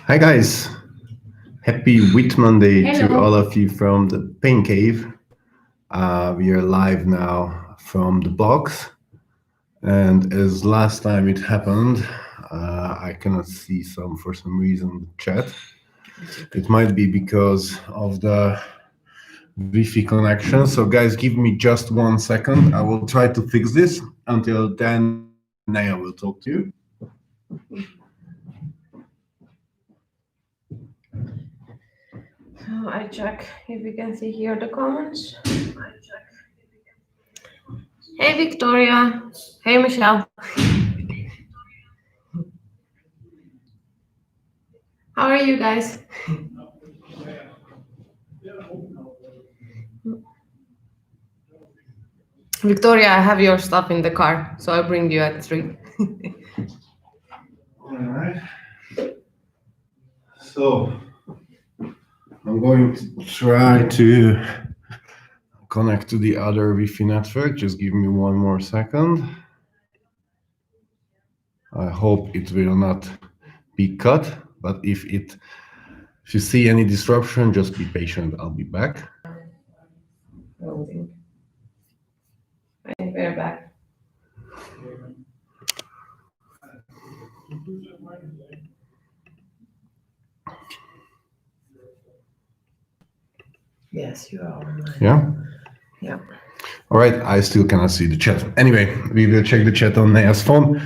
Hi guys, happy Whit Monday to Hello. all of you from the Pain Cave. We are live now from the box, and as last time it happened, I cannot see for some reason the chat. It might be because of the Wi-Fi connection. So guys, give me just 1 second. I will try to fix this. Until then, Naya will talk to you. So I check if we can see here the comments. Hey Victoria. Hey Michelle. How are you guys? Victoria, I have your stuff in the car, so I bring you at 3. All right. So I'm going to try to connect to the other Wi-Fi network. Just give me 1 more second. I hope it will not be cut, but if you see any disruption, just be patient. I'll be back. Loading. I think we're back. Yes, you are online. Yeah. Yeah. All right. I still cannot see the chat. Anyway, we will check the chat on Naya's phone.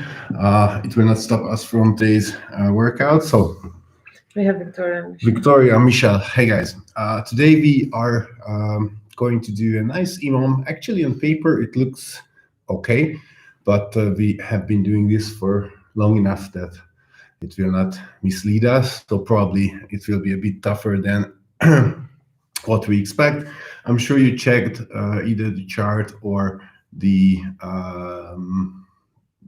It will not stop us from today's workout. So We have Victoria and Michelle. Victoria, Michelle, hey guys. Today we are going to do a nice EMOM. Actually, on paper it looks okay, but we have been doing this for long enough that it will not mislead us. So probably it will be a bit tougher than what we expect. I'm sure you checked either the chart or the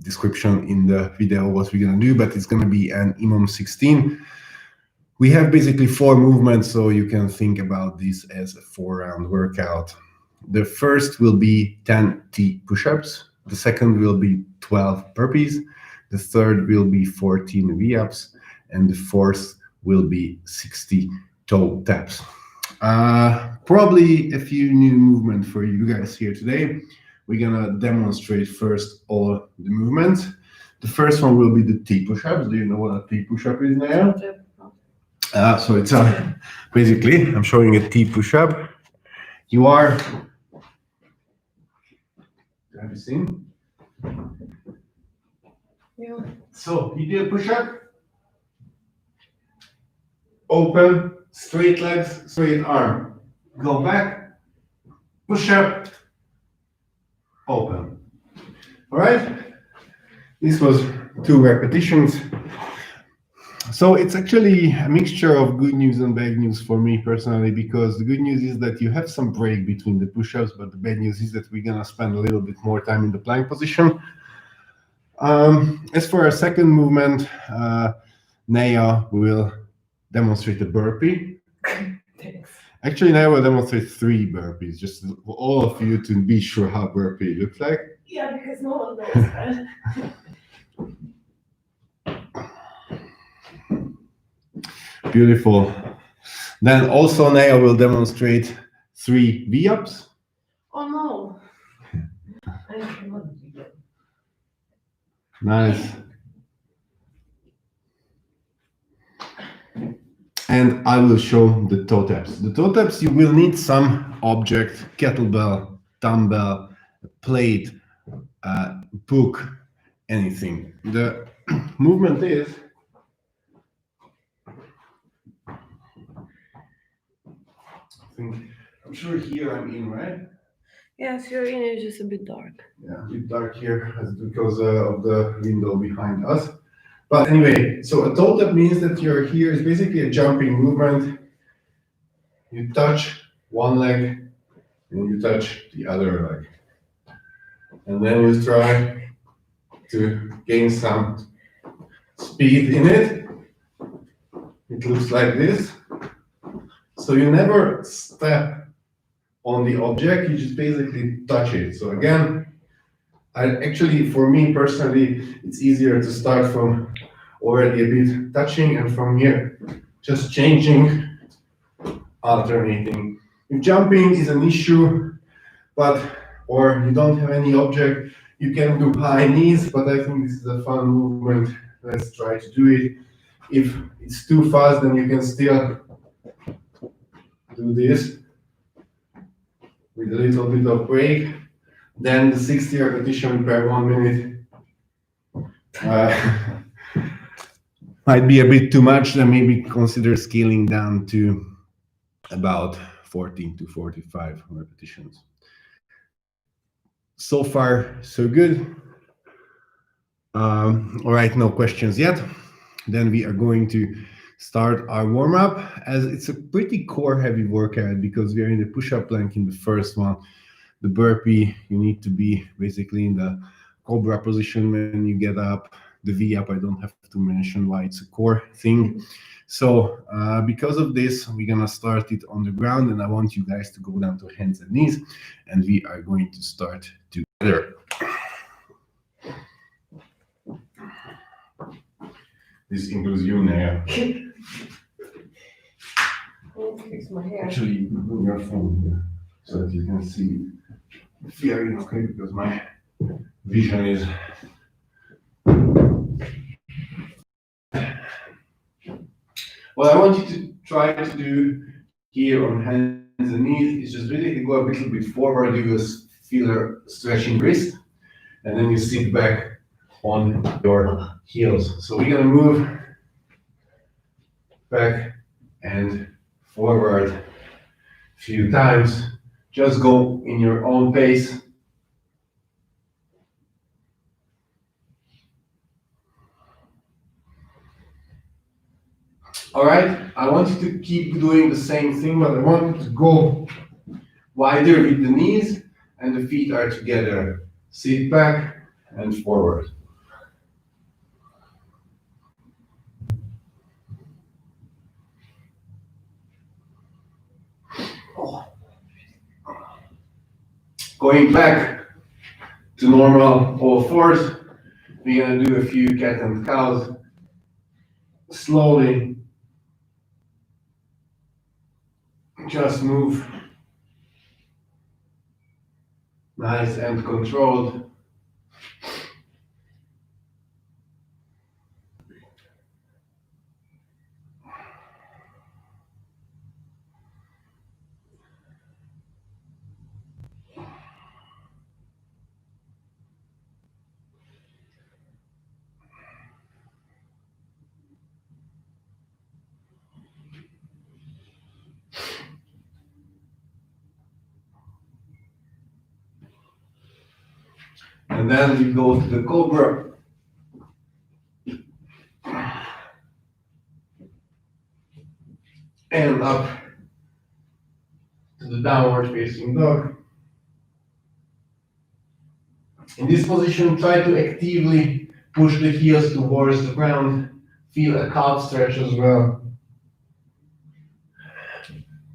description in the video what we're gonna do, but it's gonna be an EMOM 16. We have basically 4 movements, so you can think about this as a 4-round workout. The first will be 10 T push-ups. The second will be 12 burpees. The third will be 14 V-ups. And the fourth will be 60 toe taps. Probably a few new movements for you guys here today. We're gonna demonstrate first all the movements. The first one will be the T push-ups. Do you know what a T push-up is now? So it's basically, I'm showing a T push-up. You are, have you seen? Yeah. So you do a push-up, open, straight legs, straight arm. Go back, push-up, open. All right? This was 2 repetitions. So it's actually a mixture of good news and bad news for me personally, because the good news is that you have some break between the push-ups, but the bad news is that we're gonna spend a little bit more time in the plank position. As for our second movement, Naya will demonstrate a burpee. Thanks. Actually, Naya will demonstrate 3 burpees, just for all of you to be sure how burpee looks like. Yeah, because no one knows that. Beautiful. Then also Naya will demonstrate 3 V-ups. Oh no. I cannot do that. Nice. And I will show the toe taps. The toe taps, you will need some object, kettlebell, dumbbell, plate, book, anything. The movement is I'm sure here I'm in, right? Yes, your in is just a bit dark. Yeah, a bit dark here because of the window behind us. But anyway, so a toe tap means that you're here is basically a jumping movement. You touch one leg and you touch the other leg. And then you try to gain some speed in it. It looks like this. So you never step on the object, you just basically touch it. So again, for me personally, it's easier to start from already a bit touching, and from here, just changing, alternating. If jumping is an issue, or you don't have any object, you can do high knees, but I think this is a fun movement. Let's try to do it. If it's too fast, then you can still do this with a little bit of break. Then the 60 repetition per 1 minute might be a bit too much. Then maybe consider scaling down to about 14 to 45 repetitions. So far, so good. All right, no questions yet. Then we are going to start our warm-up, as it's a pretty core heavy workout because we are in the push-up plank in the first one. The burpee, you need to be basically in the cobra position when you get up. The V-up, I don't have to mention why it's a core thing. So because of this, we're gonna start it on the ground, and I want you guys to go down to hands and knees, and we are going to start together. This includes you, Naya. Fix my hair. Actually, you can put your phone here so that you can see very okay, because my vision is. What I want you to try to do here on hands and knees is just really go a little bit forward, do a feeler stretching wrist, and then you sit back on your heels. So we're gonna move back and forward a few times. Just go in your own pace. All right, I want you to keep doing the same thing, but I want you to go wider with the knees and the feet are together. Sit back and forward. Going back to normal all fours, we're gonna do a few cat and cows. Slowly, just move. Nice and controlled. And then we go to the cobra. And up to the downward facing dog. In this position, try to actively push the heels towards the ground. Feel a calf stretch as well.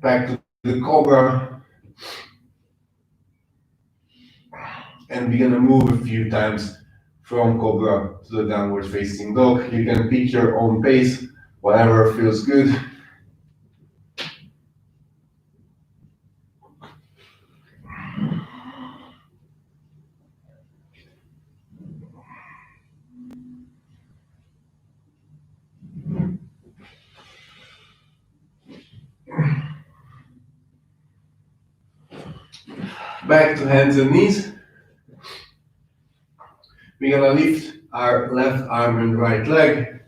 Back to the cobra. And we're gonna move a few times from cobra to the downward facing dog. You can pick your own pace, whatever feels good. Back to hands and knees. We're gonna lift our left arm and right leg.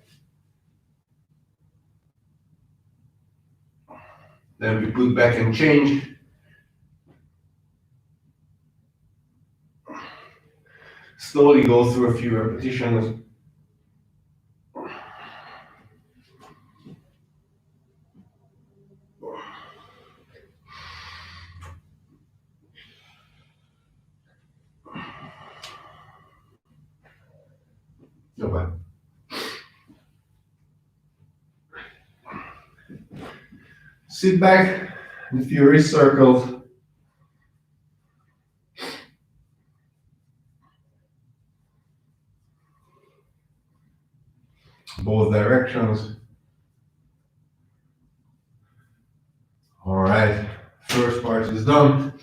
Then we put back and change. Slowly go through a few repetitions. Okay. Sit back in fury circles. both directions. All right, first part is done.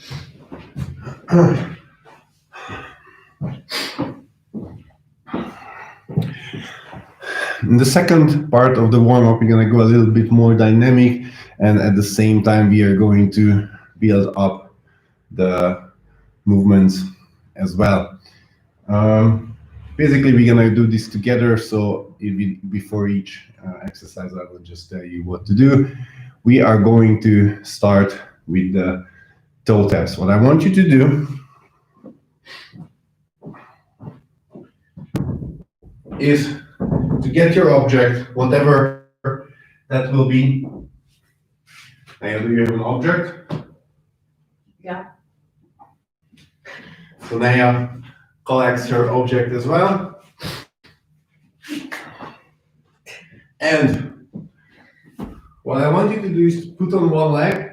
In the second part of the warm-up, we're gonna go a little bit more dynamic, and at the same time, we are going to build up the movements as well. Basically, we're gonna do this together. So before each exercise, I will just tell you what to do. We are going to start with the toe taps. What I want you to do is to get your object, whatever that will be. Now, do you have an object? Yeah. So Naya collects her object as well. And what I want you to do is to put on one leg,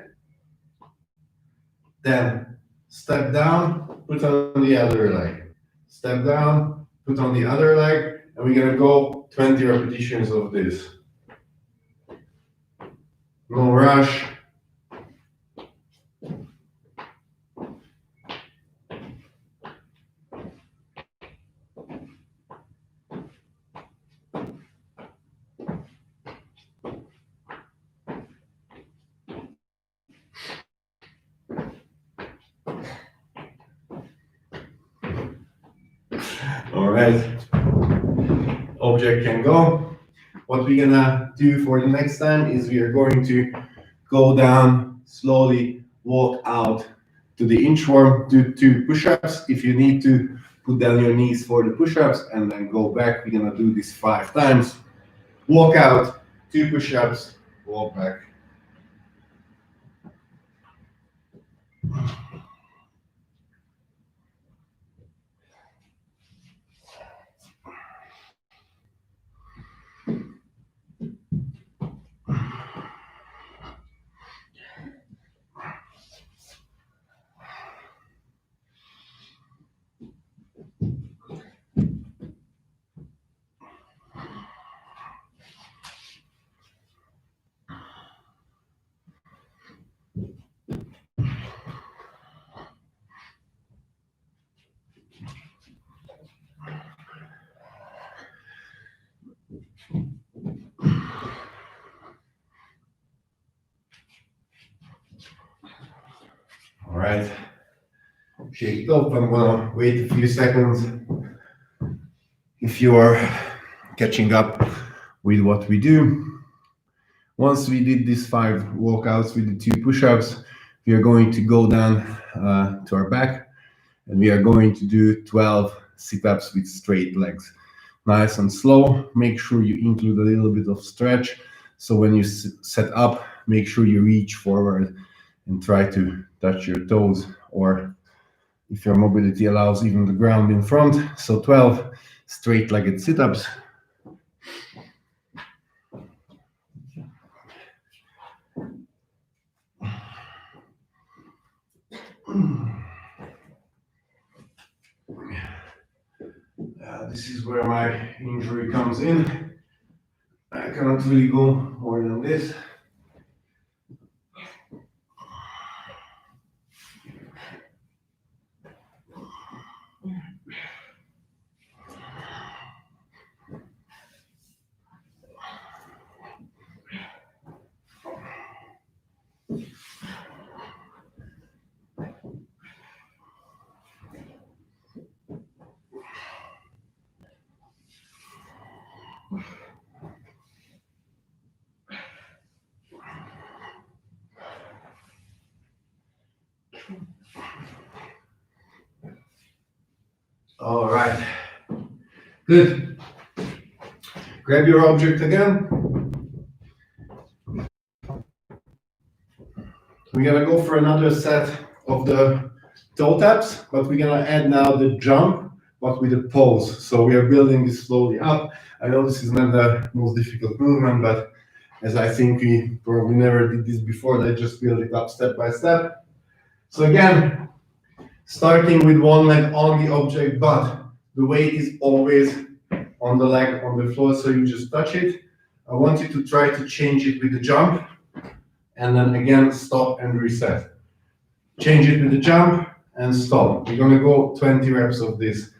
then step down, put on the other leg. Step down, put on the other leg, and we're gonna go 20 repetitions of this. No rush. All right, object can go. What we're gonna do for the next time is we are going to go down, slowly walk out to the inchworm, do 2 push-ups. If you need to, put down your knees for the push-ups and then go back. We're gonna do this 5 times. Walk out, 2 push-ups, walk back. All right, shake it up. I'm gonna wait a few seconds. If you are catching up with what we do, once we did these 5 walkouts with the 2 push-ups, we are going to go down to our back, and we are going to do 12 sit-ups with straight legs. Nice and slow. Make sure you include a little bit of stretch. So when you set up, make sure you reach forward and try to touch your toes, or if your mobility allows, even the ground in front. So 12 straight-legged sit-ups. This is where my injury comes in. I cannot really go more than this. All right, good. Grab your object again. We're gonna go for another set of the toe taps, but we're gonna add now the jump, but with a pose. So we are building this slowly up. I know this is not the most difficult movement, but as I think we probably never did this before, let's just build it up step by step. So again, starting with one leg on the object, but the weight is always on the leg on the floor, so you just touch it. I want you to try to change it with the jump, and then again stop and reset. Change it with the jump and stop. We're gonna go 20 reps of this.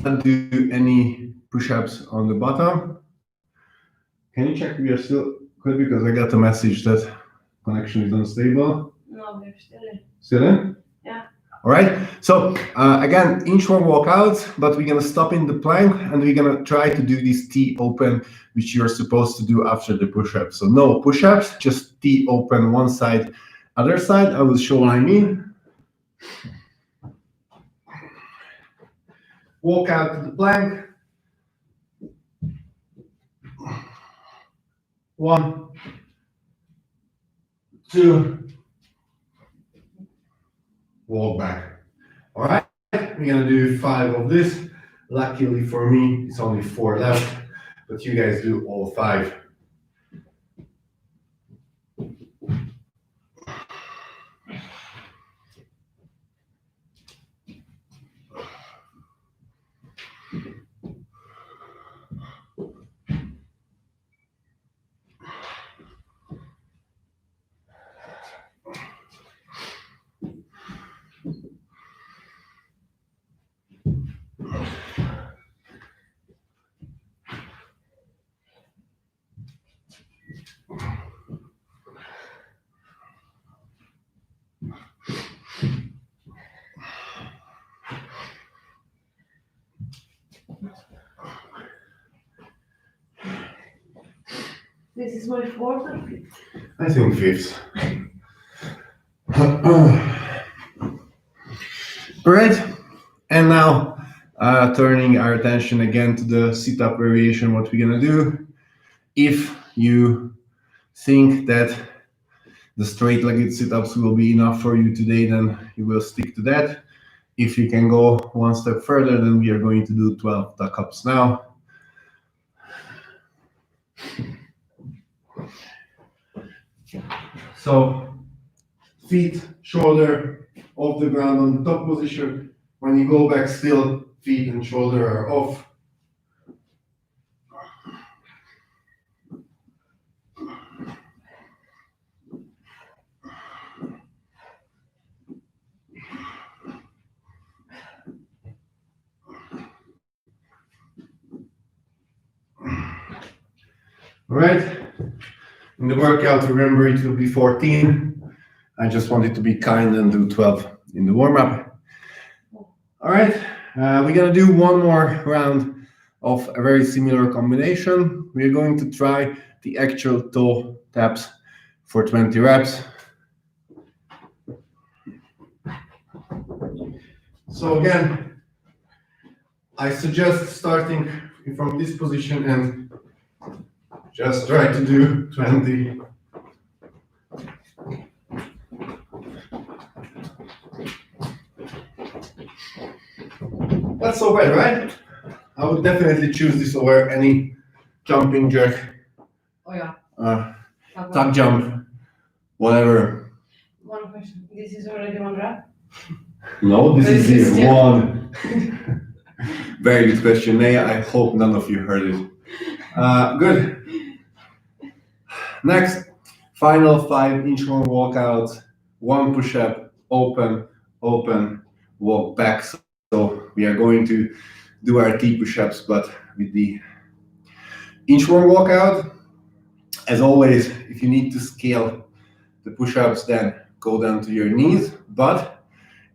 Don't do any push-ups on the bottom. Can you check we are still good, because I got a message that connection is unstable. No, we're still in. Still in? Yeah. All right. So again, inchworm walkouts, but we're gonna stop in the plank and we're gonna try to do this T open, which you're supposed to do after the push-ups. So no push-ups, just T open one side, other side. I will show what I mean. Walk out to the plank. 1, 2, walk back. All right, we're gonna do 5 of this. Luckily for me, it's only 4 left, but you guys do all 5. This is my 4th or 5th? I think 5th. All right, and now turning our attention again to the sit-up variation, what we're gonna do. If you think that the straight-legged sit-ups will be enough for you today, then you will stick to that. If you can go one step further, then we are going to do 12 tuck-ups now. So feet, shoulder off the ground on the top position. When you go back, still feet and shoulder are off. All right. In the workout, remember it will be 14. I just wanted to be kind and do 12 in the warm-up. All right, we're gonna do one more round of a very similar combination. We're going to try the actual toe taps for 20 reps. So again, I suggest starting from this position and just try to do 20. That's so bad, right? I would definitely choose this over any jumping jack, tuck jump, whatever. One question. This is already 1 rep? No, this is still... 1. Very good question, Naya. I hope none of you heard it. Good. Next, final 5 inchworm walkouts, 1 push-up, open, open, walk back. So we are going to do our T push-ups, but with the inchworm walkout. As always, if you need to scale the push-ups, then go down to your knees. But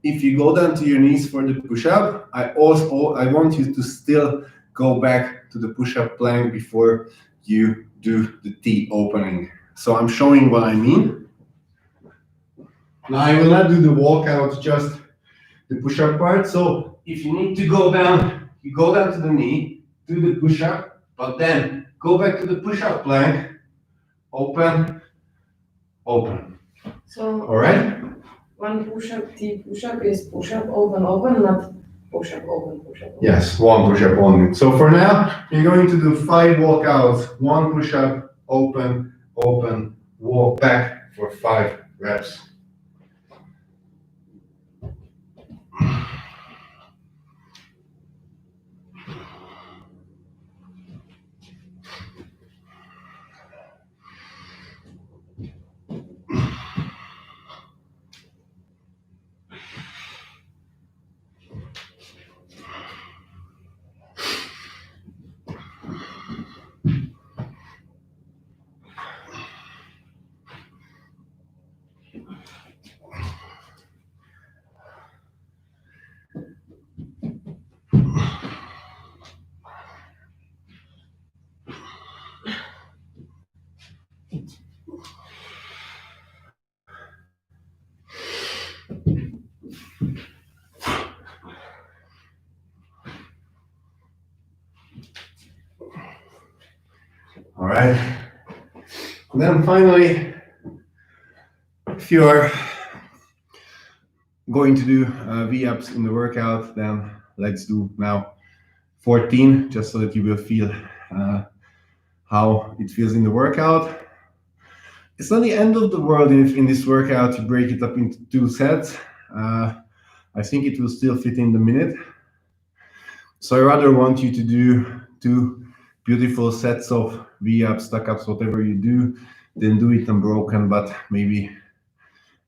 if you go down to your knees for the push-up, I want you to still go back to the push-up plank before you do the T opening. So I'm showing what I mean. Now I will not do the walkout, just the push-up part. So if you need to go down, you go down to the knee, do the push-up, but then go back to the push-up plank, open, open. So all right? one push-up, T push-up is push-up, open, not push-up, open, push-up. Yes, one push-up only. So for now, you're going to do 5 walkouts, 1 push-up, open, walk back for 5 reps. All right. And then finally, if you're going to do V-ups in the workout, then let's do now 14, just so that you will feel how it feels in the workout. It's not the end of the world if in this workout you break it up into 2 sets. I think it will still fit in the minute. So I rather want you to do 2 beautiful sets of V-ups, tuck-ups, whatever you do, then do it unbroken, but maybe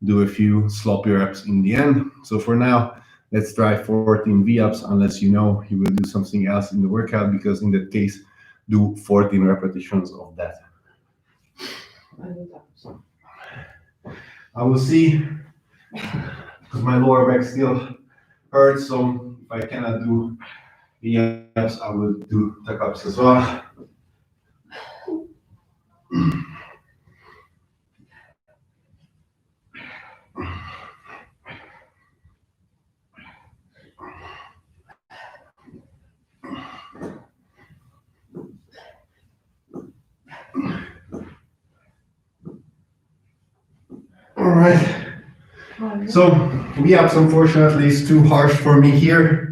do a few sloppy reps in the end. So for now, let's try 14 V-ups, unless you know you will do something else in the workout, because in that case, do 14 repetitions of that. I will see, because my lower back still hurts, so if I cannot do V-ups, I will do tuck-ups as well. All right. So V-ups, unfortunately, is too harsh for me here.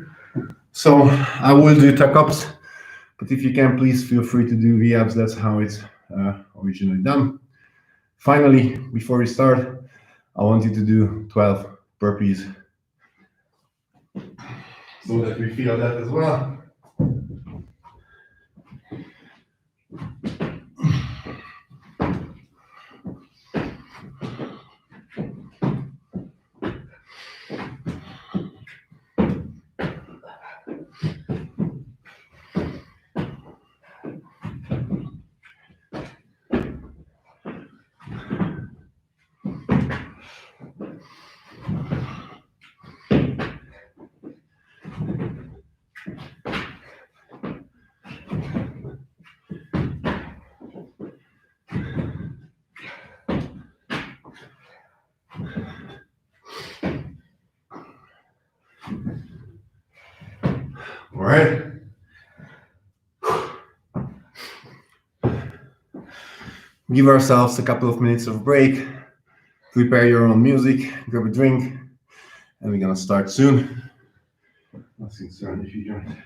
So I will do tuck-ups, but if you can, please feel free to do V-ups. That's how it's originally done. Finally, before we start, I want you to do 12 burpees, so that we feel that as well. All right. Give ourselves a couple of minutes of break. Prepare your own music, grab a drink, and we're gonna start soon. Let's get started if you join.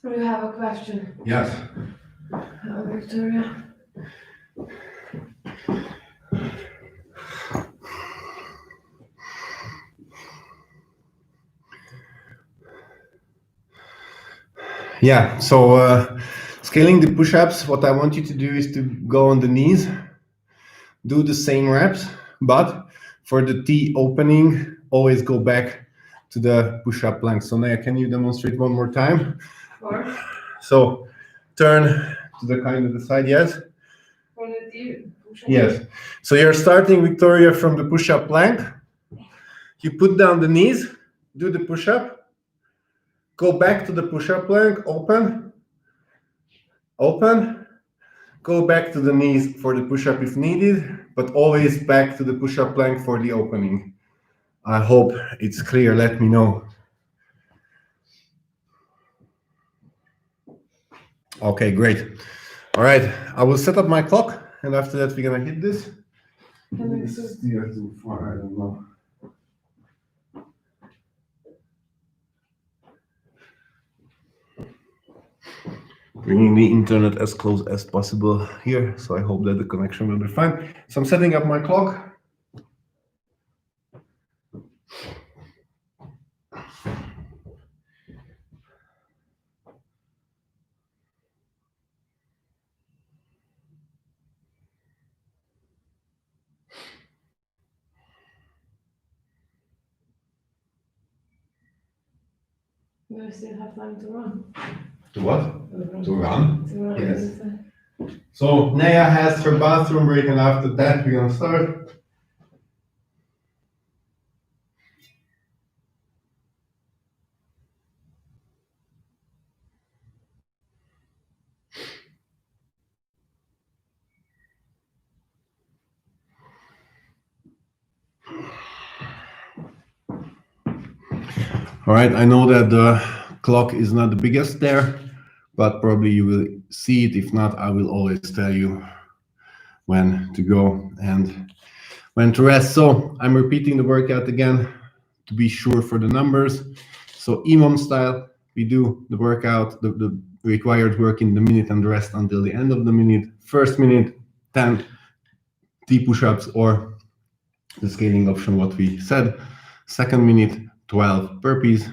Do you have a question? Yes. Victoria. Yeah, so scaling the push-ups, what I want you to do is to go on the knees, do the same reps, but for the T opening, always go back to the push-up plank. So Naya, can you demonstrate one more time? Sure. So turn to the kind of the side, yes. Yes. So you're starting, Victoria, from the push-up plank. You put down the knees, do the push-up, go back to the push-up plank, open, go back to the knees for the push-up if needed, but always back to the push-up plank for the opening. I hope it's clear. Let me know. Okay, great. All right, I will set up my clock, and after that we're gonna hit this. This is too far, I don't know. Bringing the internet as close as possible here, so I hope that the connection will be fine. So I'm setting up my clock. We still have time to run. To what? To run? To run. Yes. So Naya has her bathroom break, and after that we're gonna start. All right, I know that the clock is not the biggest there, but probably you will see it. If not, I will always tell you when to go and when to rest. So I'm repeating the workout again to be sure for the numbers. So EMOM style, we do the workout, the required work in the minute and rest until the end of the minute. First minute, 10 T push-ups or the scaling option, what we said. Second minute, 12 burpees.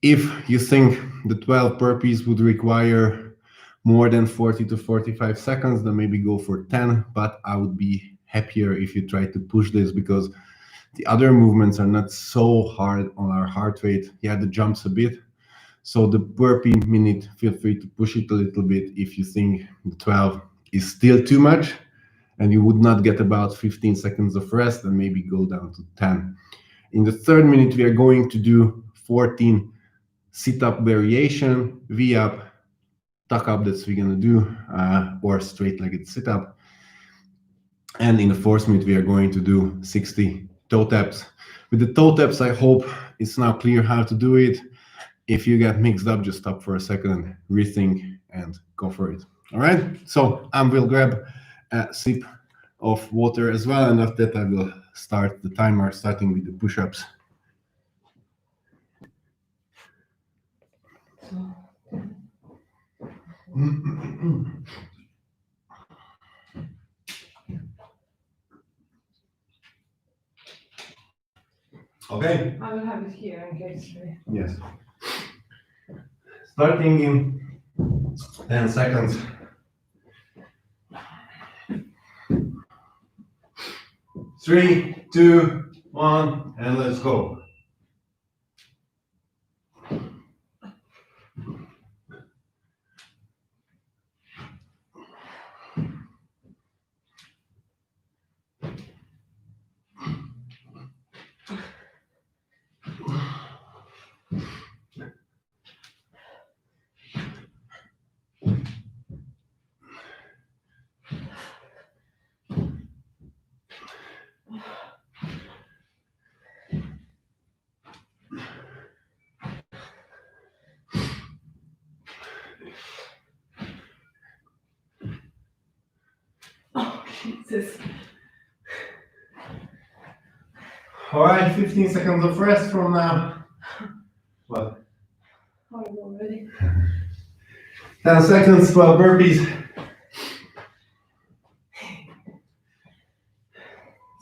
If you think the 12 burpees would require more than 40 to 45 seconds, then maybe go for 10, but I would be happier if you try to push this because the other movements are not so hard on our heart rate. Yeah, the jumps a bit. So the burpee minute, feel free to push it a little bit if you think the 12 is still too much and you would not get about 15 seconds of rest, then maybe go down to 10. In the third minute, we are going to do 14 sit-up variation, V-up, tuck-up, that's we're gonna do, or straight-legged sit-up. And in the fourth minute, we are going to do 60 toe taps. With the toe taps, I hope it's now clear how to do it. If you get mixed up, just stop for a second, rethink, and go for it. All right, so I will grab a sip of water as well, and after that I will start the timer, starting with the push-ups. Okay. I will have it here in case. Yes. Starting in 10 seconds. 3, 2, 1, and let's go. Oh, Jesus. All right, 15 seconds of rest from now. What? I'm already. 10 seconds, 12 burpees.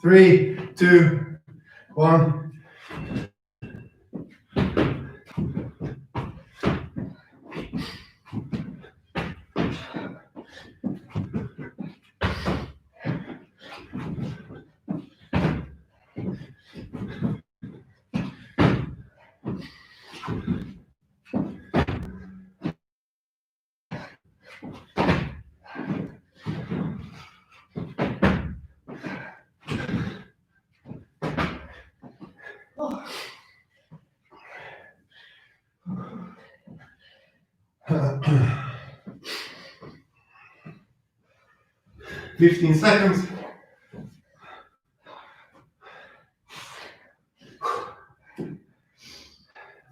3, 2, 1. 15 seconds.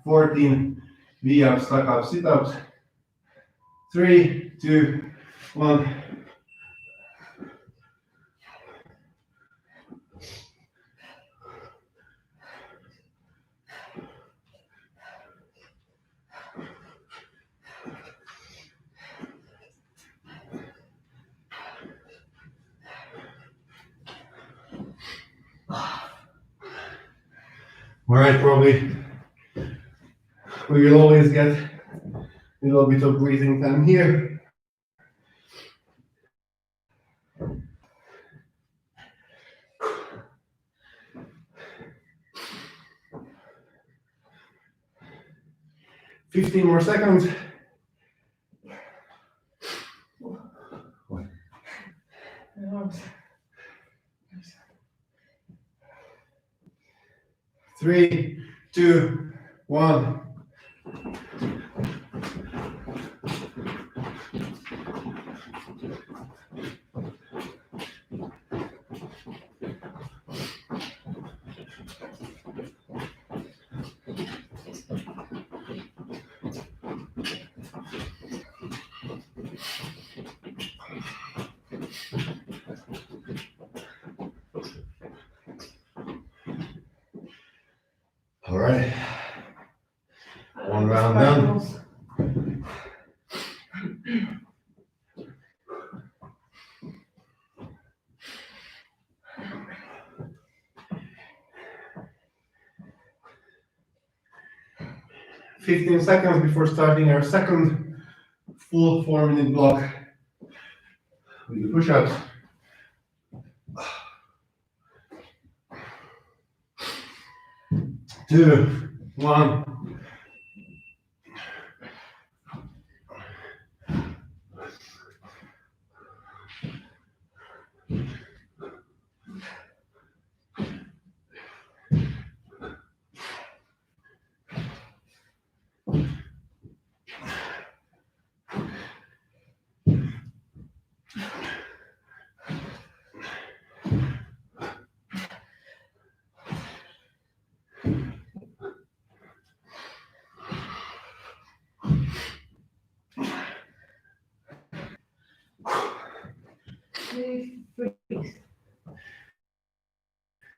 14 V-ups, stuck up, sit-ups. 3, 2, 1. All right, probably we will always get a little bit of breathing time here. $15 more seconds. Three, two, one. All right. One round done. $15 seconds before starting our second full 4-minute block with the push-ups. 2, 1.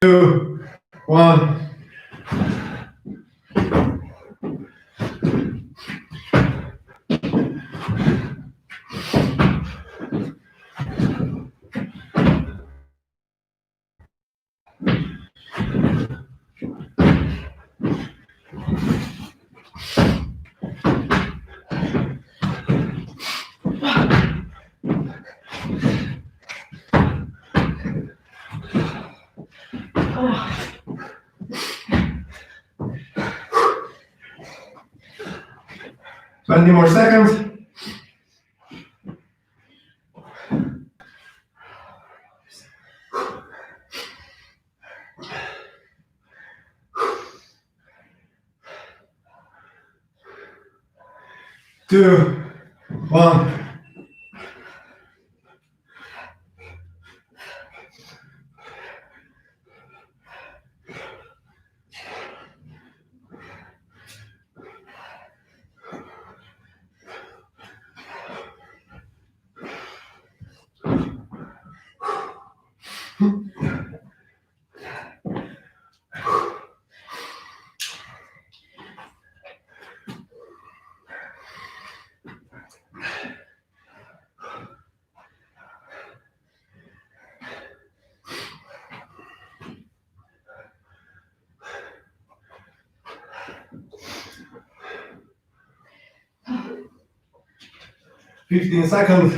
Two, one. Oh. 20 more seconds. Two, one. $15 seconds.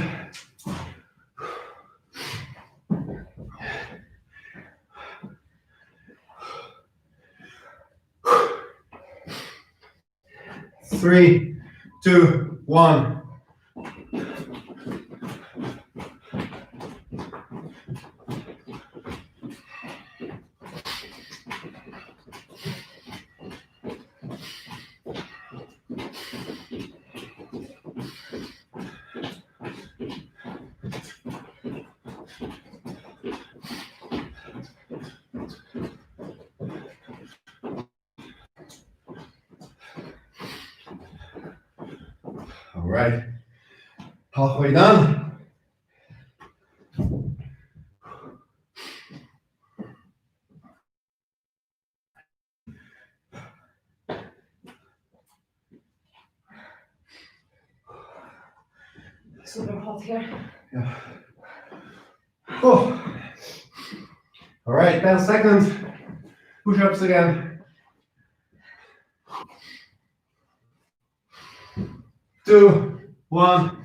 Three, two, one. right, halfway done. Super hot here. Yeah. Oh. All right, 10 seconds. Push-ups again. 2, 1.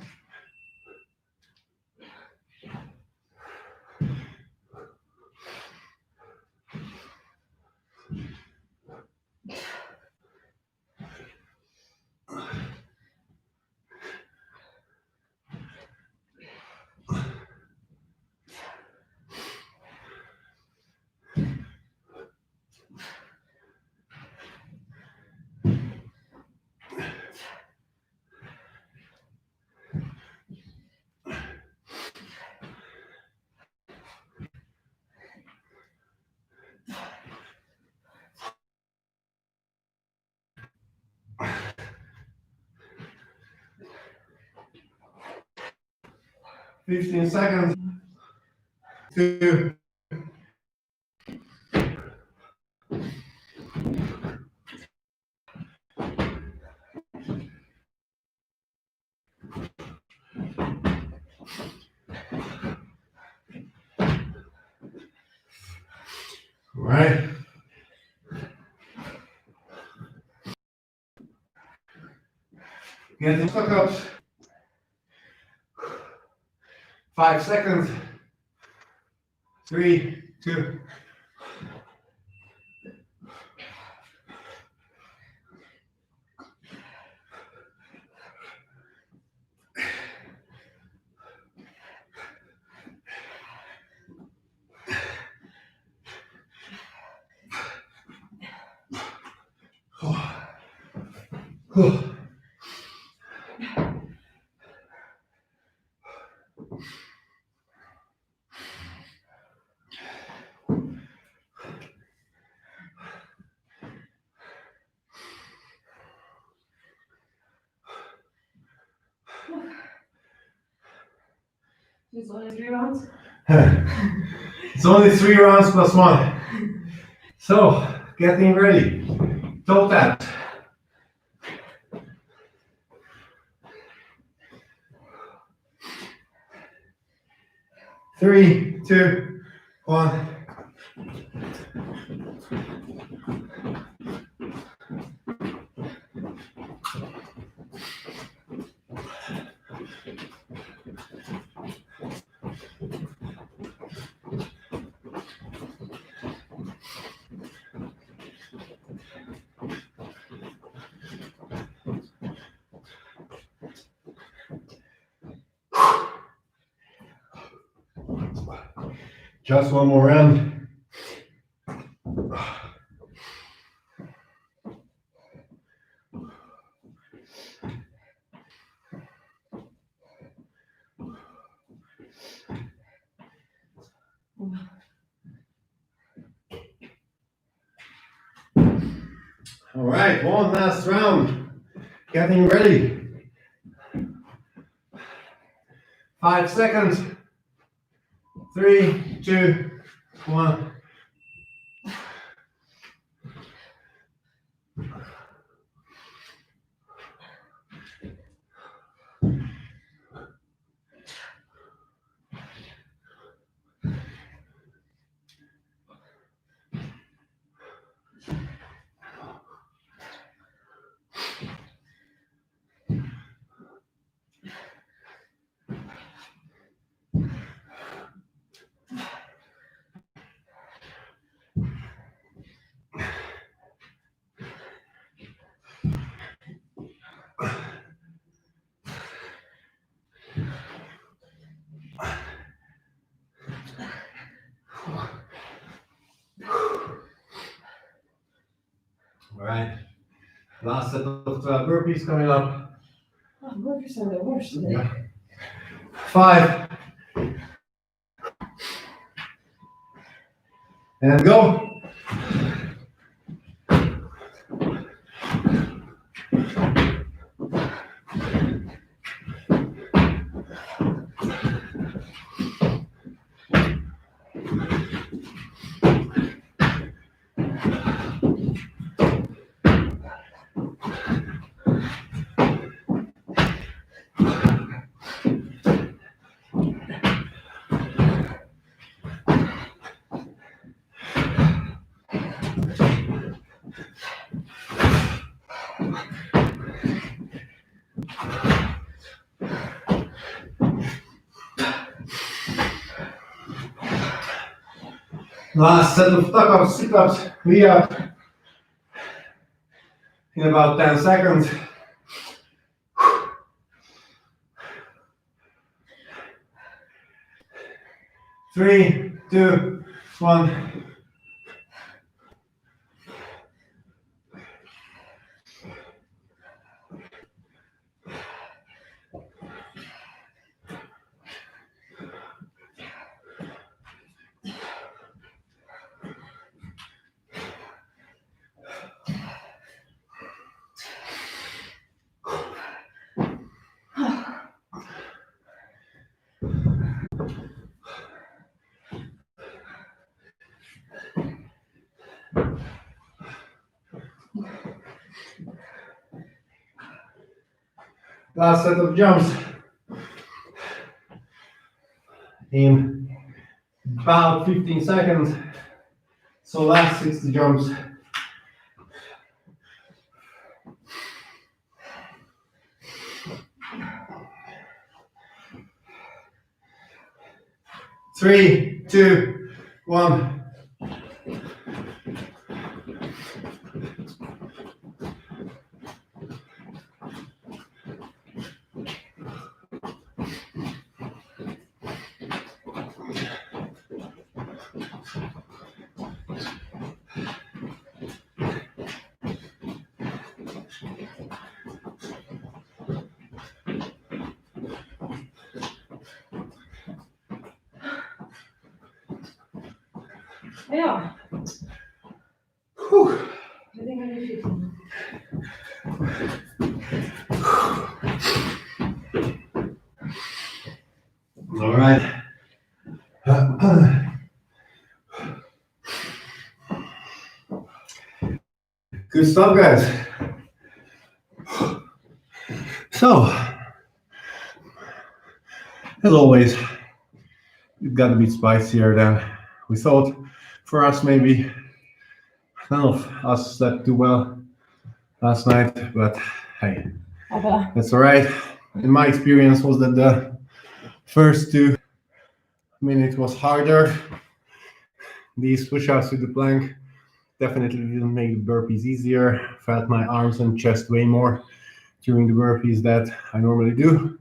Fifteen seconds. 2. All right. Getting stuck ups. 5 seconds. 3, 2. It's only 3 rounds. It's only 3 rounds plus 1. So, getting ready. Toe taps. 3, 2, 1. Just one more round. All right, one last round. Getting ready. 5 seconds. 3, 2, 1. All right, last set of burpees coming up. Oh, burpees are the worst today. Yeah. 5. And go. Last set of tuck-ups, sit-ups, re-up in about 10 seconds. Three, two, one. Last set of jumps in about 15 seconds. So last 60 jumps. Three, two, one. Ja. Whew. Jag tänker att vi fick den. All right. Good stuff, guys. So, as always, it got a bit spicier than we thought. For us, maybe none of us slept too well last night, but hey, that's all right. In my experience was that the first 2 minutes was harder. These push-ups with the plank definitely didn't make the burpees easier. Felt my arms and chest way more during the burpees that I normally do.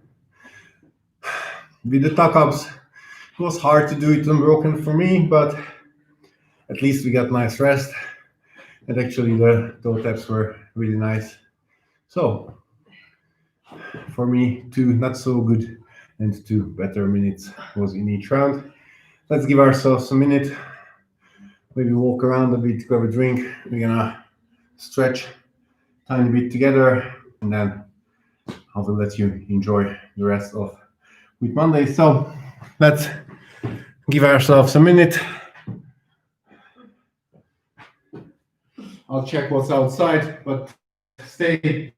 With the tuck-ups, it was hard to do it unbroken for me, but at least we got nice rest. And actually the toe taps were really nice. So for me, 2 not so good and 2 better minutes was in each round. Let's give ourselves a minute. Maybe walk around a bit, grab a drink. We're gonna stretch a tiny bit together, and then I will let you enjoy the rest of Week Monday. So let's give ourselves a minute. I'll check what's outside, but stay.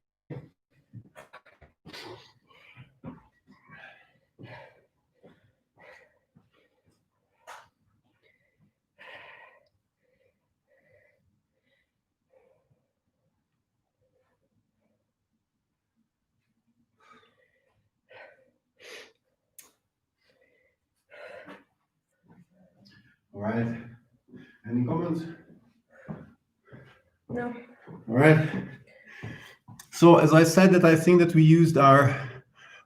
All right. Any comments? No. All right. So as I said that I think that we used our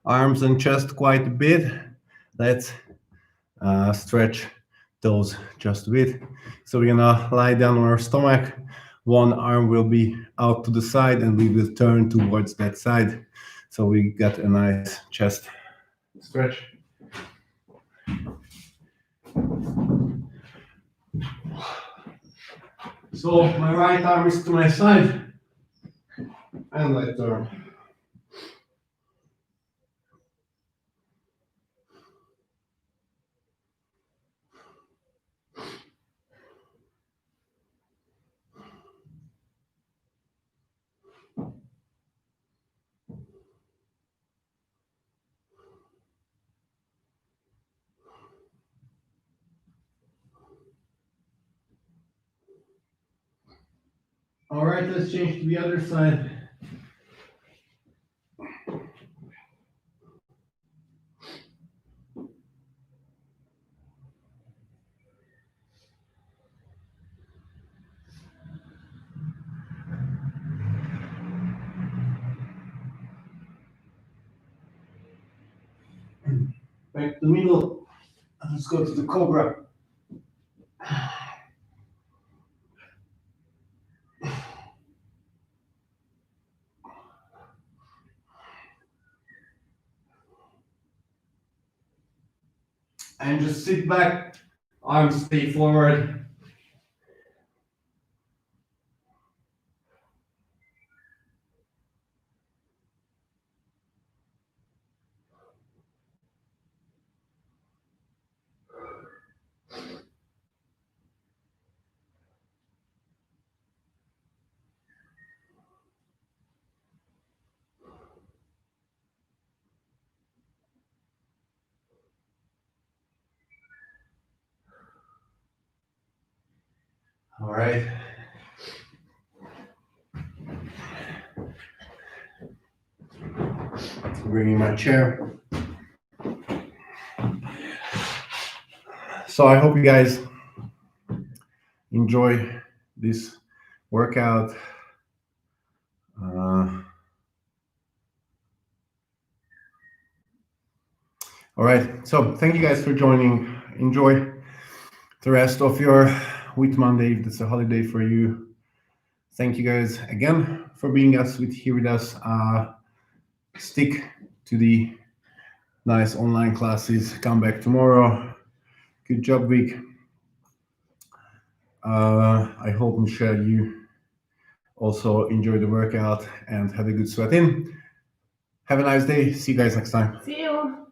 arms and chest quite a bit. Let's stretch those just a bit. So we're gonna lie down on our stomach. One arm will be out to the side and we will turn towards that side. So we got a nice chest stretch. So my right arm is to my side and I turn. All right, let's change to the other side. back to the middle, and let's go to the cobra. And just sit back, arms stay forward. All right. Bringing my chair. So I hope you guys enjoy this workout. All right. So thank you guys for joining. Enjoy the rest of your Wheat Monday if it's a holiday for you. Thank you guys again for being here with us. Stick to the nice online classes. Come back tomorrow. Good job, Vic. I hope, Michelle, you also enjoy the workout and have a good sweat in. Have a nice day. See you guys next time. See you.